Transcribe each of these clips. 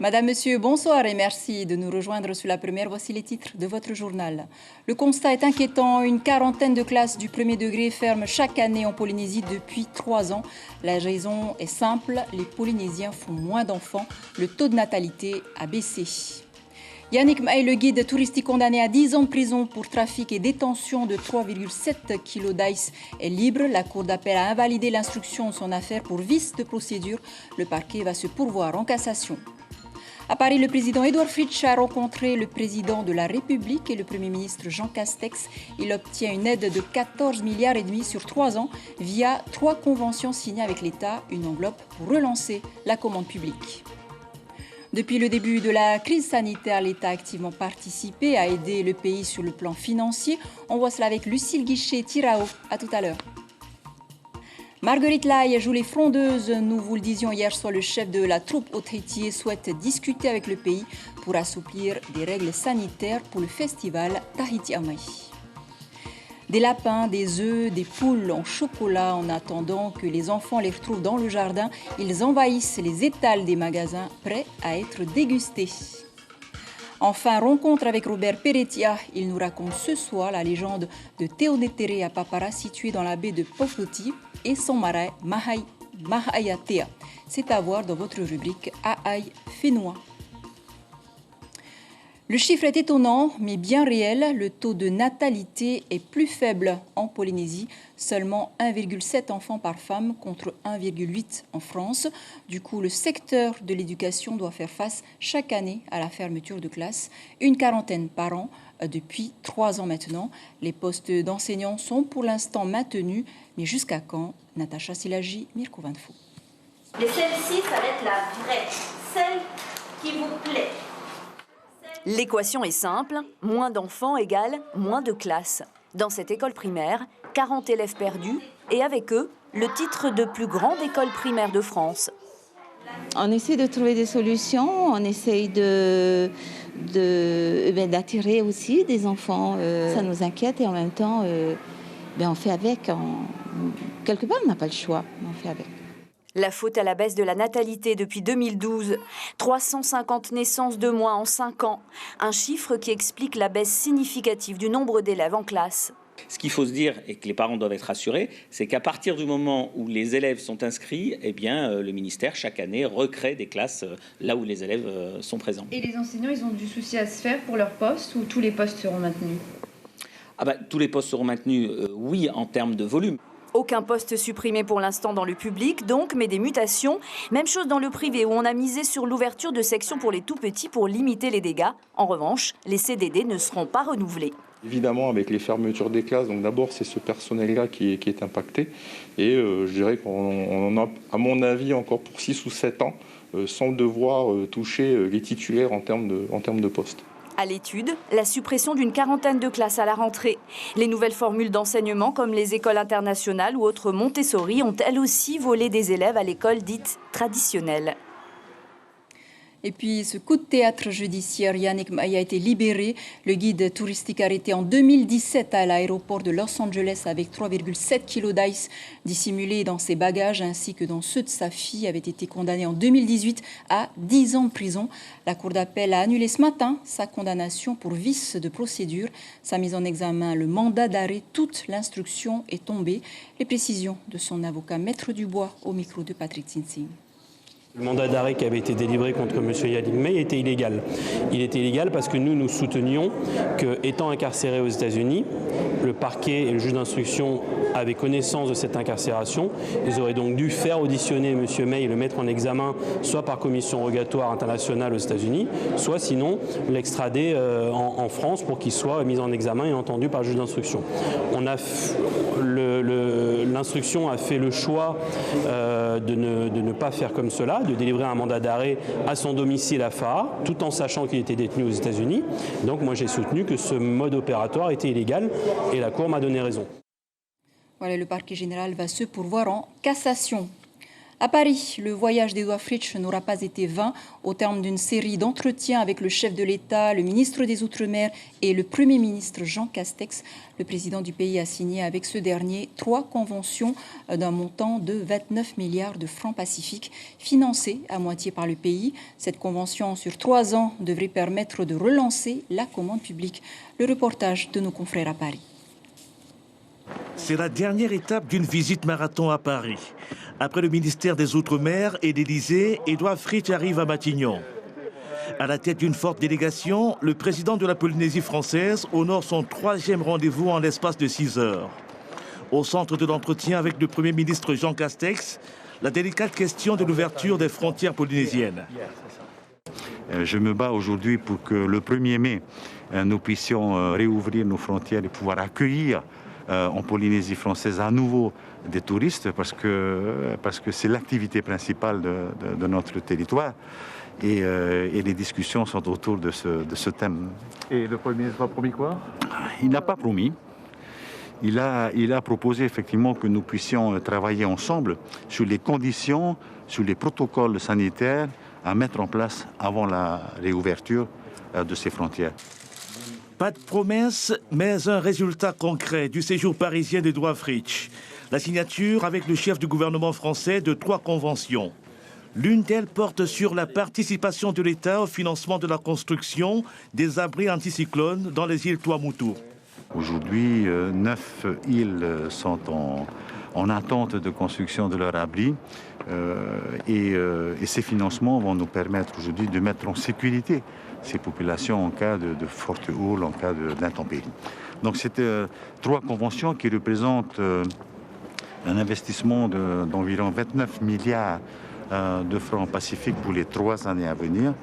Madame, Monsieur, bonsoir et merci de nous rejoindre sur la première. Voici les titres de votre journal. Le constat est inquiétant. Une quarantaine de classes du premier degré ferment chaque année en Polynésie depuis 3 ans. La raison est simple, les Polynésiens font moins d'enfants. Le taux de natalité a baissé. Yannick Maï, le guide touristique condamné à 10 ans de prison pour trafic et détention de 3,7 kg d'ice, est libre. La Cour d'appel a invalidé l'instruction de son affaire pour vice de procédure. Le parquet va se pourvoir en cassation. À Paris, le président Édouard Fritsch a rencontré le président de la République et le Premier ministre Jean Castex. Il obtient une aide de 14,5 milliards sur 3 ans via 3 conventions signées avec l'État, une enveloppe pour relancer la commande publique. Depuis le début de la crise sanitaire, l'État a activement participé à aider le pays sur le plan financier. On voit cela avec Lucille Guichet-Tirao. À tout à l'heure. Marguerite Lai joue les frondeuses. Nous vous le disions hier soir, le chef de la troupe au Tahiti souhaite discuter avec le pays pour assouplir des règles sanitaires pour le festival Tahiti Amai. Des lapins, des œufs, des poules en chocolat. En attendant que les enfants les retrouvent dans le jardin, ils envahissent les étals des magasins prêts à être dégustés. Enfin, rencontre avec Robert Peretia. Il nous raconte ce soir la légende de Teonetere à Papara, située dans la baie de Popoti, et son marais Mahayatea. C'est à voir dans votre rubrique Aai Fénois. Le chiffre est étonnant, mais bien réel. Le taux de natalité est plus faible en Polynésie. Seulement 1,7 enfants par femme contre 1,8 en France. Du coup, le secteur de l'éducation doit faire face chaque année à la fermeture de classes. Une quarantaine par an depuis 3 ans maintenant. Les postes d'enseignants sont pour l'instant maintenus. Mais jusqu'à quand? Natacha Silagi, Mirko Vanfo. Mais celle-ci, ça va être la vraie, celle qui vous plaît. L'équation est simple, moins d'enfants égale moins de classes. Dans cette école primaire, 40 élèves perdus et avec eux, le titre de plus grande école primaire de France. On essaie de trouver des solutions, on essaie d'attirer aussi des enfants. Ça nous inquiète et en même temps, on fait avec. Quelque part, on n'a pas le choix, on fait avec. La faute à la baisse de la natalité depuis 2012. 350 naissances de moins en 5 ans. Un chiffre qui explique la baisse significative du nombre d'élèves en classe. Ce qu'il faut se dire, et que les parents doivent être rassurés, c'est qu'à partir du moment où les élèves sont inscrits, le ministère, chaque année, recrée des classes là où les élèves sont présents. Et les enseignants, ils ont du souci à se faire pour leur poste, ou tous les postes seront maintenus? Tous les postes seront maintenus, oui, en termes de volume. Aucun poste supprimé pour l'instant dans le public, donc, mais des mutations. Même chose dans le privé, où on a misé sur l'ouverture de sections pour les tout-petits pour limiter les dégâts. En revanche, les CDD ne seront pas renouvelés. Évidemment, avec les fermetures des classes, donc d'abord, c'est ce personnel-là qui est impacté. Et je dirais qu'on en a, à mon avis, encore pour 6 ou 7 ans, sans devoir toucher les titulaires en termes de postes. À l'étude, la suppression d'une quarantaine de classes à la rentrée. Les nouvelles formules d'enseignement, comme les écoles internationales ou autres Montessori, ont elles aussi volé des élèves à l'école dite traditionnelle. Et puis, ce coup de théâtre judiciaire, Yannick Maï a été libéré. Le guide touristique arrêté en 2017 à l'aéroport de Los Angeles avec 3,7 kg d'ice dissimulé dans ses bagages ainsi que dans ceux de sa fille avait été condamné en 2018 à 10 ans de prison. La Cour d'appel a annulé ce matin sa condamnation pour vice de procédure. Sa mise en examen, le mandat d'arrêt, toute l'instruction est tombée. Les précisions de son avocat Maître Dubois au micro de Patrick Tsinsing. Le mandat d'arrêt qui avait été délivré contre M. Yannick Maï était illégal. Il était illégal parce que nous soutenions qu'étant incarcéré aux États-Unis, le parquet et le juge d'instruction avaient connaissance de cette incarcération. Ils auraient donc dû faire auditionner M. Maï et le mettre en examen, soit par commission rogatoire internationale aux États-Unis, soit sinon l'extrader en France pour qu'il soit mis en examen et entendu par le juge d'instruction. L'instruction a fait le choix de ne pas faire comme cela, de délivrer un mandat d'arrêt à son domicile à Faa, tout en sachant qu'il était détenu aux États-Unis. Donc moi j'ai soutenu que ce mode opératoire était illégal et la Cour m'a donné raison. Voilà, le parquet général va se pourvoir en cassation. À Paris, le voyage d'Édouard Fritch n'aura pas été vain. Au terme d'une série d'entretiens avec le chef de l'État, le ministre des Outre-mer et le Premier ministre Jean Castex, le président du pays a signé avec ce dernier 3 conventions d'un montant de 29 milliards de francs pacifiques, financées à moitié par le pays. Cette convention sur 3 ans devrait permettre de relancer la commande publique. Le reportage de nos confrères à Paris. C'est la dernière étape d'une visite marathon à Paris. Après le ministère des Outre-mer et l'Élysée, Édouard Fritch arrive à Matignon. À la tête d'une forte délégation, le président de la Polynésie française honore son 3e rendez-vous en l'espace de 6 heures. Au centre de l'entretien avec le Premier ministre Jean Castex, la délicate question de l'ouverture des frontières polynésiennes. Je me bats aujourd'hui pour que le 1er mai, nous puissions réouvrir nos frontières et pouvoir accueillir en Polynésie française à nouveau des touristes parce que c'est l'activité principale de notre territoire et les discussions sont autour de ce thème. Et le Premier ministre a promis quoi? Il n'a pas promis. Il a proposé effectivement que nous puissions travailler ensemble sur les conditions, sur les protocoles sanitaires à mettre en place avant la réouverture de ces frontières. Pas de promesse, mais un résultat concret du séjour parisien d'Édouard Fritch. La signature avec le chef du gouvernement français de 3 conventions. L'une d'elles porte sur la participation de l'État au financement de la construction des abris anticyclones dans les îles Tuamotu. Aujourd'hui, 9 îles sont en attente de construction de leur abri et ces financements vont nous permettre aujourd'hui de mettre en sécurité ces populations en cas de forte houle, en cas d'intempéries. Donc c'est 3 conventions qui représentent un investissement d'environ 29 milliards de francs pacifiques pour les 3 années à venir.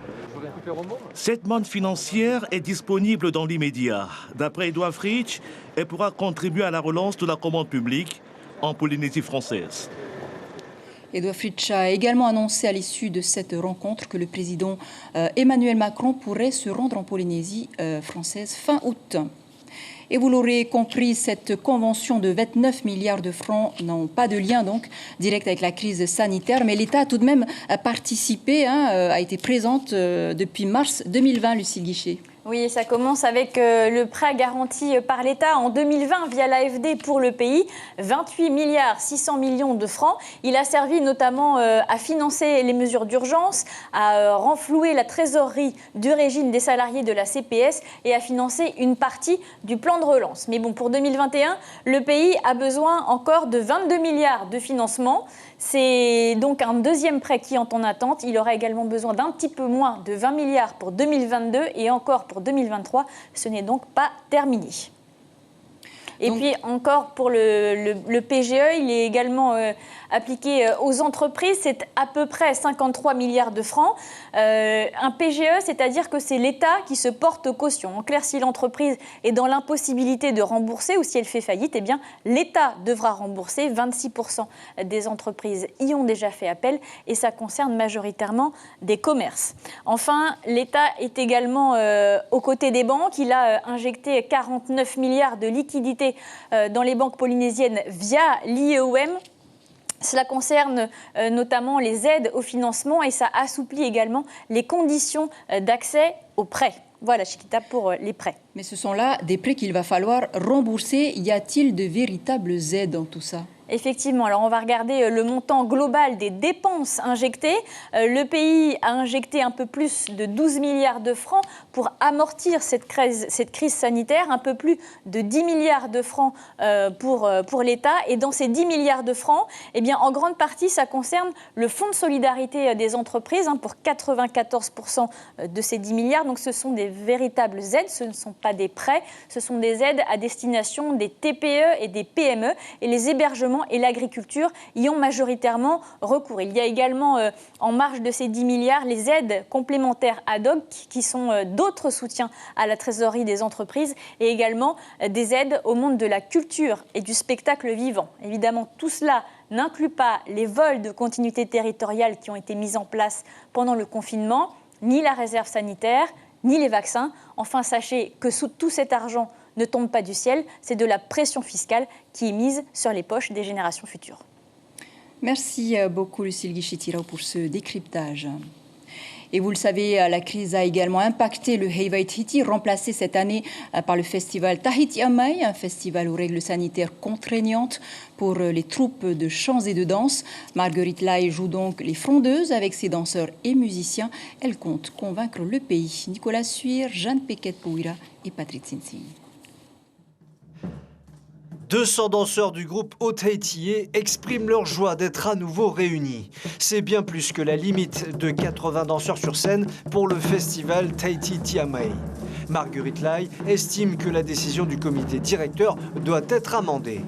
Cette manne financière est disponible dans l'immédiat. D'après Édouard Fritch, elle pourra contribuer à la relance de la commande publique en Polynésie française. Édouard Fritch a également annoncé à l'issue de cette rencontre que le président Emmanuel Macron pourrait se rendre en Polynésie française fin août. Et vous l'aurez compris, cette convention de 29 milliards de francs n'a pas de lien donc direct avec la crise sanitaire, mais l'État a tout de même participé, a été présente depuis mars 2020, Lucie Guichet. Oui, ça commence avec le prêt garanti par l'État en 2020 via l'AFD pour le pays, 28 milliards 600 millions de francs. Il a servi notamment à financer les mesures d'urgence, à renflouer la trésorerie du régime des salariés de la CPS et à financer une partie du plan de relance. Mais bon, pour 2021, le pays a besoin encore de 22 milliards de financement. C'est donc un 2e prêt qui est en attente. Il aura également besoin d'un petit peu moins de 20 milliards pour 2022 et encore pour 2023. Ce n'est donc pas terminé. Et puis encore pour le PGE, il est également appliqué aux entreprises. C'est à peu près 53 milliards de francs. Un PGE, c'est-à-dire que c'est l'État qui se porte caution. En clair, si l'entreprise est dans l'impossibilité de rembourser ou si elle fait faillite, eh bien, l'État devra rembourser. 26% des entreprises y ont déjà fait appel et ça concerne majoritairement des commerces. Enfin, l'État est également aux côtés des banques. Il a injecté 49 milliards de liquidités dans les banques polynésiennes via l'IEOM. Cela concerne notamment les aides au financement et ça assouplit également les conditions d'accès aux prêts. Voilà, Chiquita, pour les prêts. Mais ce sont là des prêts qu'il va falloir rembourser. Y a-t-il de véritables aides dans tout ça ? Effectivement, alors on va regarder le montant global des dépenses injectées. Le pays a injecté un peu plus de 12 milliards de francs pour amortir cette crise sanitaire, un peu plus de 10 milliards de francs pour l'État. Et dans ces 10 milliards de francs, eh bien, en grande partie, ça concerne le Fonds de solidarité des entreprises pour 94% de ces 10 milliards. Donc ce sont des véritables aides, ce ne sont pas des prêts, ce sont des aides à destination des TPE et des PME et les hébergements et l'agriculture y ont majoritairement recours. Il y a également en marge de ces 10 milliards les aides complémentaires ad hoc qui sont d'autres soutiens à la trésorerie des entreprises et également des aides au monde de la culture et du spectacle vivant. Évidemment, tout cela n'inclut pas les vols de continuité territoriale qui ont été mis en place pendant le confinement, ni la réserve sanitaire, ni les vaccins. Enfin, sachez que tout cet argent ne tombe pas du ciel, c'est de la pression fiscale qui est mise sur les poches des générations futures. Merci beaucoup Lucille Guichitirao pour ce décryptage. Et vous le savez, la crise a également impacté le Heiwei Tahiti, remplacé cette année par le festival Tahiti Amai, un festival aux règles sanitaires contraignantes pour les troupes de chants et de danse. Marguerite Lai joue donc les frondeuses avec ses danseurs et musiciens. Elle compte convaincre le pays. Nicolas Suir, Jeanne Pequet-Pouira et Patrick Tsinsing. 200 danseurs du groupe Otahitié expriment leur joie d'être à nouveau réunis. C'est bien plus que la limite de 80 danseurs sur scène pour le festival Tahiti Amai. Marguerite Lai estime que la décision du comité directeur doit être amendée.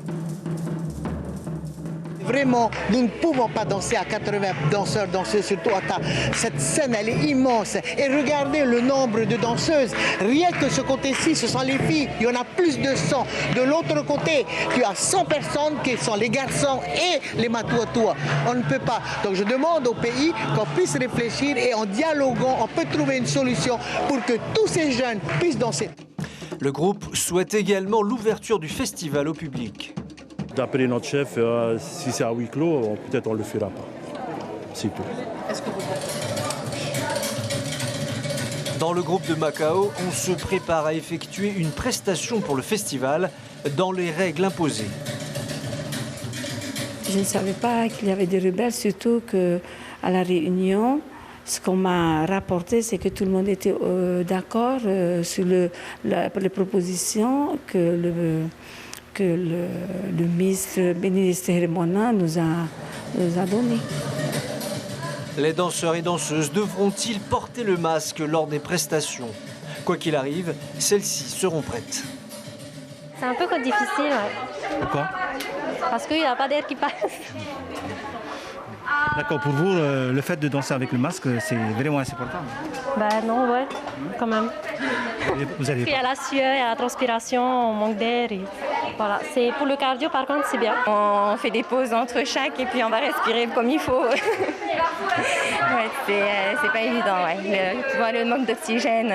Vraiment, nous ne pouvons pas danser à 80 danseurs, danseuses sur Oahu. Cette scène, elle est immense. Et regardez le nombre de danseuses. Rien que ce côté-ci, ce sont les filles. Il y en a plus de 100. De l'autre côté, tu as 100 personnes qui sont les garçons et les matouatoua. On ne peut pas. Donc je demande au pays qu'on puisse réfléchir et en dialoguant, on peut trouver une solution pour que tous ces jeunes puissent danser. Le groupe souhaite également l'ouverture du festival au public. D'après notre chef, si c'est à huis clos, peut-être on ne le fera pas. C'est tout. Est-ce que vous... Dans le groupe de Macao, on se prépare à effectuer une prestation pour le festival dans les règles imposées. Je ne savais pas qu'il y avait des rebelles, surtout qu'à la réunion, ce qu'on m'a rapporté, c'est que tout le monde était d'accord sur les propositions que le ministre Bénédicte Hermona nous a donné. Les danseurs et danseuses devront-ils porter le masque lors des prestations? Quoi qu'il arrive, celles-ci seront prêtes. C'est un peu difficile, ouais. Pourquoi? Parce qu'il n'y a pas d'air qui passe. D'accord, pour vous, le fait de danser avec le masque, c'est vraiment important? Ben non, ouais, quand même. Vous avez... Il y a la sueur, il y a la transpiration, on manque d'air. Et... Voilà. Pour le cardio, par contre, c'est bien. On fait des pauses entre chaque et puis on va respirer comme il faut. Ouais, c'est pas évident, ouais. Tu vois le manque d'oxygène.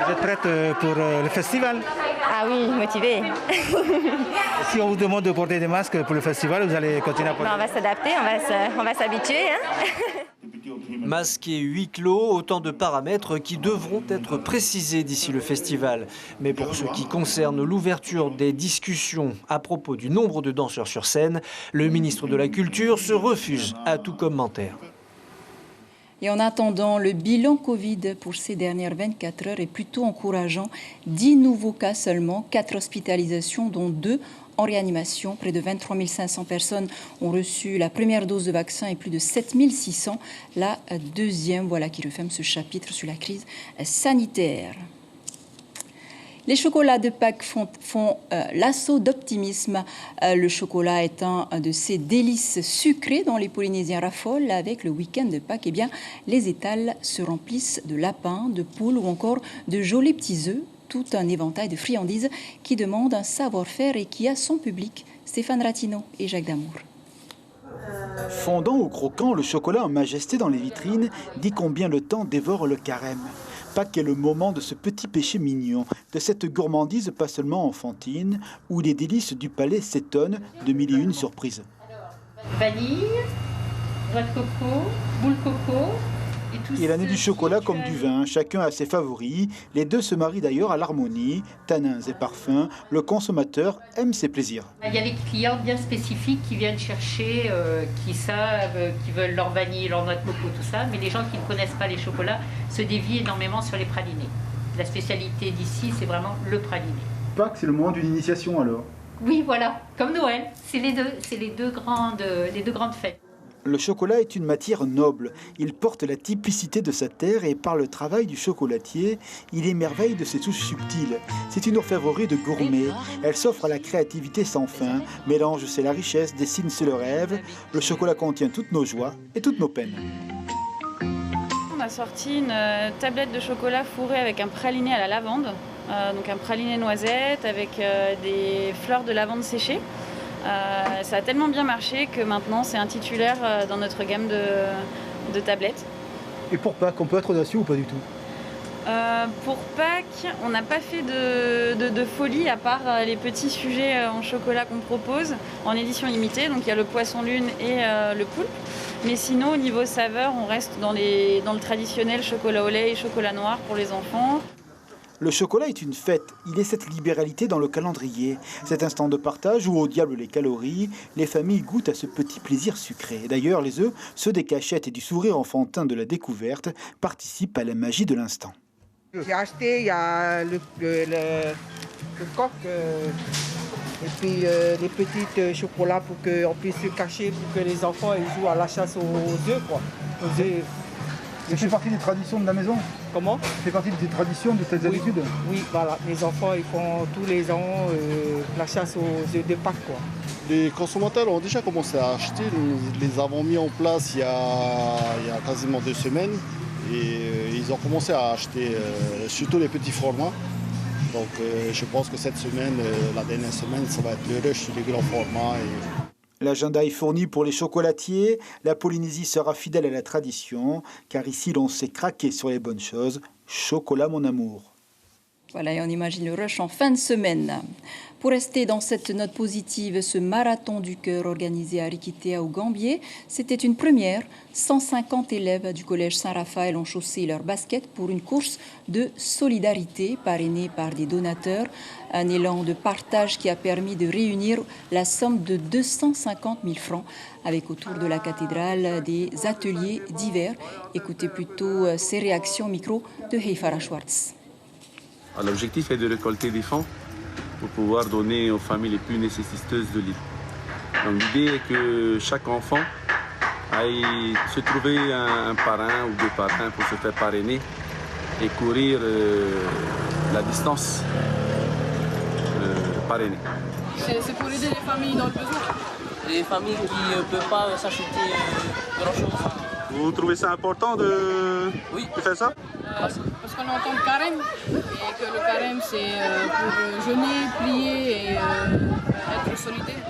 Vous êtes prête pour le festival? Ah oui, motivée. Si on vous demande de porter des masques pour le festival, vous allez continuer à porter? On va s'adapter, on va s'habituer. Hein. Masques et huis clos, autant de paramètres qui devront être précisés d'ici le festival. Mais pour ce qui concerne l'ouverture des discussions à propos du nombre de danseurs sur scène, le ministre de la Culture se refuse à tout commentaire. Et en attendant, le bilan Covid pour ces dernières 24 heures est plutôt encourageant. 10 nouveaux cas seulement, 4 hospitalisations, dont 2 en réanimation. Près de 23 500 personnes ont reçu la première dose de vaccin et plus de 7 600 la deuxième. Voilà qui referme ce chapitre sur la crise sanitaire. Les chocolats de Pâques font l'assaut d'optimisme. Le chocolat est un de ces délices sucrés dont les Polynésiens raffolent. Avec le week-end de Pâques, eh bien, les étals se remplissent de lapins, de poules ou encore de jolis petits œufs. Tout un éventail de friandises qui demande un savoir-faire et qui a son public. Stéphane Ratino et Jacques Damour. Fondant ou croquant, le chocolat en majesté dans les vitrines dit combien le temps dévore le carême. Pâques est le moment de ce petit péché mignon, de cette gourmandise pas seulement enfantine, où les délices du palais s'étonnent de mille et une surprises. Vanille, noix de coco, boule coco. Il en est du chocolat comme du vin, chacun a ses favoris. Les deux se marient d'ailleurs à l'harmonie, tanins et parfums. Le consommateur aime ses plaisirs. Il y a des clients bien spécifiques qui viennent chercher, qui savent, qui veulent leur vanille, leur noix de coco, tout ça. Mais les gens qui ne connaissent pas les chocolats se dévient énormément sur les pralinés. La spécialité d'ici, c'est vraiment le praliné. Pâques, c'est le moment d'une initiation alors? Oui, voilà, comme Noël. C'est les deux grandes fêtes. Le chocolat est une matière noble. Il porte la typicité de sa terre et par le travail du chocolatier, il émerveille de ses touches subtiles. C'est une orfèvrerie de gourmet. Elle s'offre à la créativité sans fin. Mélange, c'est la richesse, dessine, c'est le rêve. Le chocolat contient toutes nos joies et toutes nos peines. On a sorti une tablette de chocolat fourré avec un praliné à la lavande. Donc un praliné noisette avec des fleurs de lavande séchées. Ça a tellement bien marché que maintenant c'est un titulaire dans notre gamme de tablettes. Et pour Pâques, on peut être audacieux ou pas du tout? Pour Pâques, on n'a pas fait de folie à part les petits sujets en chocolat qu'on propose en édition limitée. Donc il y a le poisson lune et le poulpe. Mais sinon, au niveau saveur, on reste dans le traditionnel chocolat au lait et chocolat noir pour les enfants. Le chocolat est une fête, il est cette libéralité dans le calendrier. Cet instant de partage où au diable les calories, les familles goûtent à ce petit plaisir sucré. D'ailleurs, les œufs, ceux des cachettes et du sourire enfantin de la découverte, participent à la magie de l'instant. J'ai acheté, il y a le coq et puis des petits chocolats pour qu'on puisse se cacher, pour que les enfants ils jouent à la chasse aux œufs, quoi. Aux œufs. Ça fait partie des traditions de la maison? Comment? Ça fait partie des traditions, de tes habitudes? Oui, voilà. Les enfants, ils font tous les ans la chasse aux œufs de Pâques, quoi. Les consommateurs ont déjà commencé à acheter. Nous les avons mis en place il y a quasiment 2 semaines. Et ils ont commencé à acheter surtout les petits formats. Donc je pense que cette semaine, la dernière semaine, ça va être le rush sur les grands formats. L'agenda est fourni pour les chocolatiers. La Polynésie sera fidèle à la tradition, car ici l'on sait craquer sur les bonnes choses. Chocolat mon amour. Voilà, et on imagine le rush en fin de semaine. Pour rester dans cette note positive, ce marathon du cœur organisé à Rikitea au Gambier, c'était une première. 150 élèves du collège Saint-Raphaël ont chaussé leurs baskets pour une course de solidarité parrainée par des donateurs. Un élan de partage qui a permis de réunir la somme de 250 000 francs avec autour de la cathédrale des ateliers divers. Écoutez plutôt ces réactions au micro de Heifara Schwartz. L'objectif est de récolter des fonds pour pouvoir donner aux familles les plus nécessiteuses de l'île. L'idée est que chaque enfant aille se trouver un parrain ou 2 parrains pour se faire parrainer et courir la distance parrainée. C'est pour aider les familles dans le besoin. Les familles qui ne peuvent pas s'acheter grand-chose. Vous trouvez ça important de faire ça? Parce qu'on entend le carême et que le carême c'est pour jeûner, prier et être solidaire.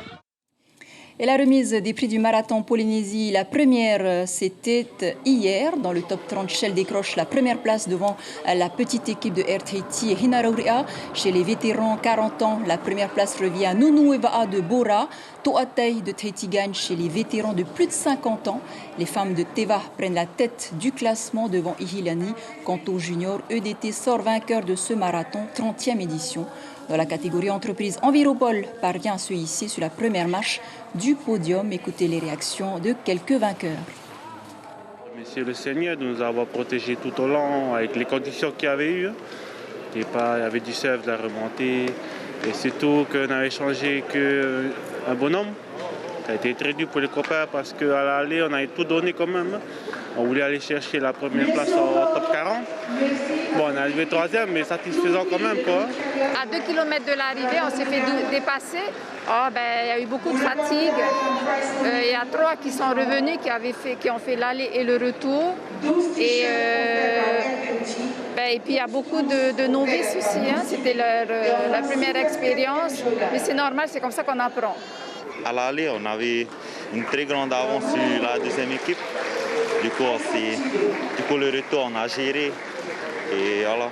Et la remise des prix du marathon Polynésie, la première, c'était hier. Dans le top 30, Shell décroche la première place devant la petite équipe de Air Tahiti et Hinarauria. Chez les vétérans 40 ans, la première place revient à Nunuiva'a de Bora. To'atei de Tahiti gagne chez les vétérans de plus de 50 ans. Les femmes de Teva prennent la tête du classement devant Ihilani. Quant aux juniors, EDT sort vainqueur de ce marathon, 30e édition. Dans la catégorie entreprise, Enviropol parvient à se hisser sur la première marche du podium. Écoutez les réactions de quelques vainqueurs. Merci le Seigneur de nous avoir protégés tout au long avec les conditions qu'il y avait eu. Il y avait du surf, de la remontée et surtout qu'on avait changé qu'un bonhomme. Ça a été très dur pour les copains parce qu'à l'aller, on avait tout donné quand même. On voulait aller chercher la première place au top 40. Bon, on est arrivé 3e, mais satisfaisant quand même, quoi. À 2 km de l'arrivée, on s'est fait dépasser. Il y a eu beaucoup de fatigue. Il y a 3 qui sont revenus, qui ont fait l'aller et le retour. Et puis il y a beaucoup de novices aussi. C'était la première expérience. Mais c'est normal, c'est comme ça qu'on apprend. À l'aller, on avait une très grande avance sur la deuxième équipe. Du coup, le retour, on a géré. Et voilà.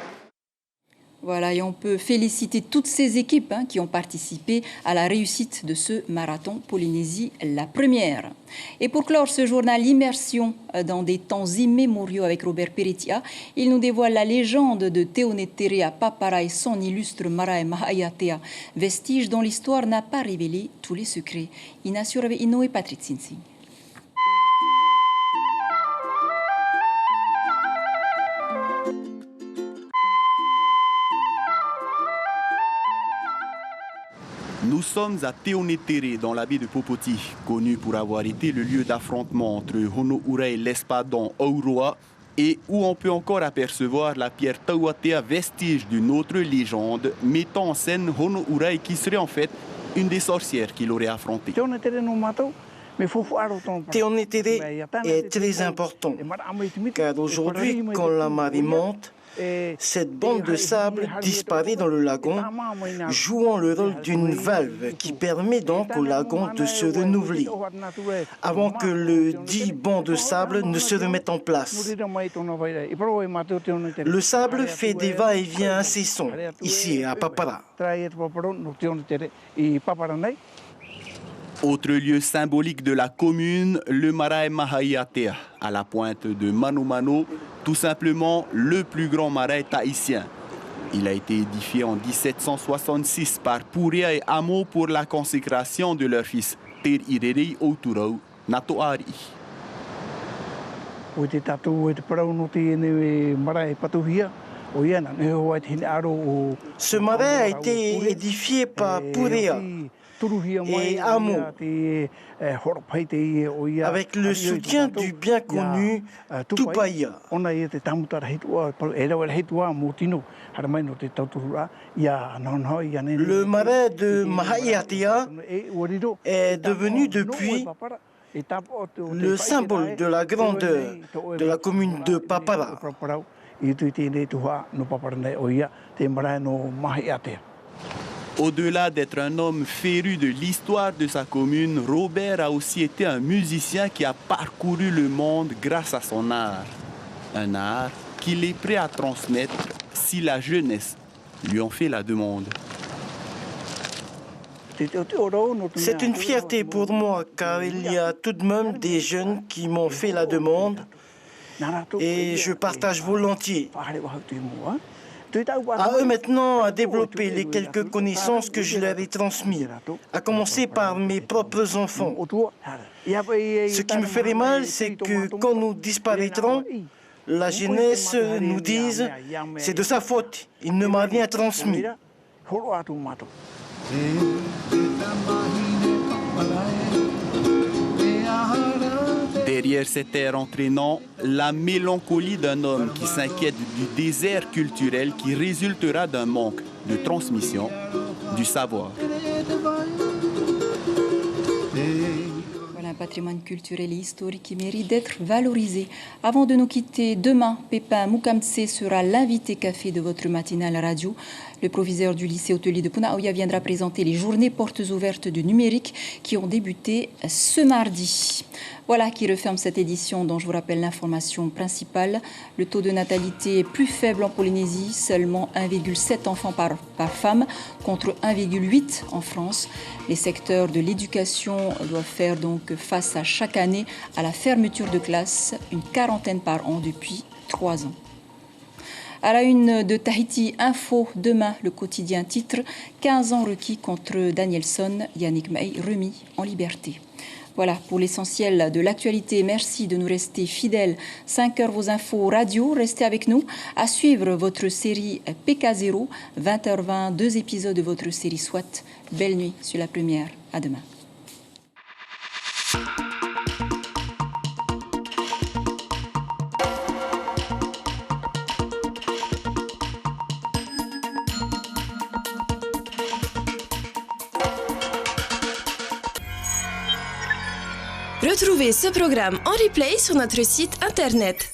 Voilà, et on peut féliciter toutes ces équipes qui ont participé à la réussite de ce marathon Polynésie, la première. Et pour clore ce journal Immersion dans des temps immémoriaux avec Robert Peretia, il nous dévoile la légende de Teonetere à Papara et son illustre Marae Mahayatea, vestige dont l'histoire n'a pas révélé tous les secrets. Inacio Rave Inoue Patritsinsi. Nous sommes à Teonetere, dans la baie de Popoti, connu pour avoir été le lieu d'affrontement entre Honouray l'Espadon Auroa et où on peut encore apercevoir la pierre Tauatea, vestige d'une autre légende, mettant en scène Honouray qui serait en fait une des sorcières qu'il aurait affrontées. Teonetere est très important, car aujourd'hui, quand la marée monte, Cette bande de sable disparaît dans le lagon, jouant le rôle d'une valve qui permet donc au lagon de se renouveler avant que le dit banc de sable ne se remette en place. Le sable fait des va-et-vient incessants ici à Papara. Autre lieu symbolique de la commune, le Marae Mahaiatea, à la pointe de Mano Mano, tout simplement le plus grand marais tahitien. Il a été édifié en 1766 par Purea et Amo pour la consécration de leur fils, Ter Irerei Outurau Natoari. Ce marais a été édifié par Purea et Amo, avec le soutien du bien connu Tupaia. Le marais de Mahaiatea est devenu depuis le symbole de la grandeur de la commune de Papara. Au-delà d'être un homme féru de l'histoire de sa commune, Robert a aussi été un musicien qui a parcouru le monde grâce à son art. Un art qu'il est prêt à transmettre si la jeunesse lui en fait la demande. C'est une fierté pour moi car il y a tout de même des jeunes qui m'ont fait la demande et je partage volontiers. À eux maintenant à développer les quelques connaissances que je leur ai transmises, à commencer par mes propres enfants. Ce qui me ferait mal, c'est que quand nous disparaîtrons, la jeunesse nous dise « c'est de sa faute, il ne m'a rien transmis ». Derrière cet air entraînant, la mélancolie d'un homme qui s'inquiète du désert culturel qui résultera d'un manque de transmission du savoir. Voilà un patrimoine culturel et historique qui mérite d'être valorisé. Avant de nous quitter, demain, Pépin Moukamtse sera l'invité café de votre matinale radio. Le proviseur du lycée hôtelier de Punaauia viendra présenter les journées portes ouvertes du numérique qui ont débuté ce mardi. Voilà qui referme cette édition dont je vous rappelle l'information principale. Le taux de natalité est plus faible en Polynésie, seulement 1,7 enfants par femme contre 1,8 en France. Les secteurs de l'éducation doivent faire donc face à chaque année à la fermeture de classes, une quarantaine par an depuis 3 ans. À la une de Tahiti Info, demain, le quotidien titre « 15 ans requis contre Danielson, Yannick May remis en liberté ». Voilà pour l'essentiel de l'actualité. Merci de nous rester fidèles. 5 heures vos infos radio, restez avec nous. À suivre votre série PK0, 20h20, 2 épisodes de votre série SWAT. Belle nuit sur la première. À demain. Retrouvez ce programme en replay sur notre site internet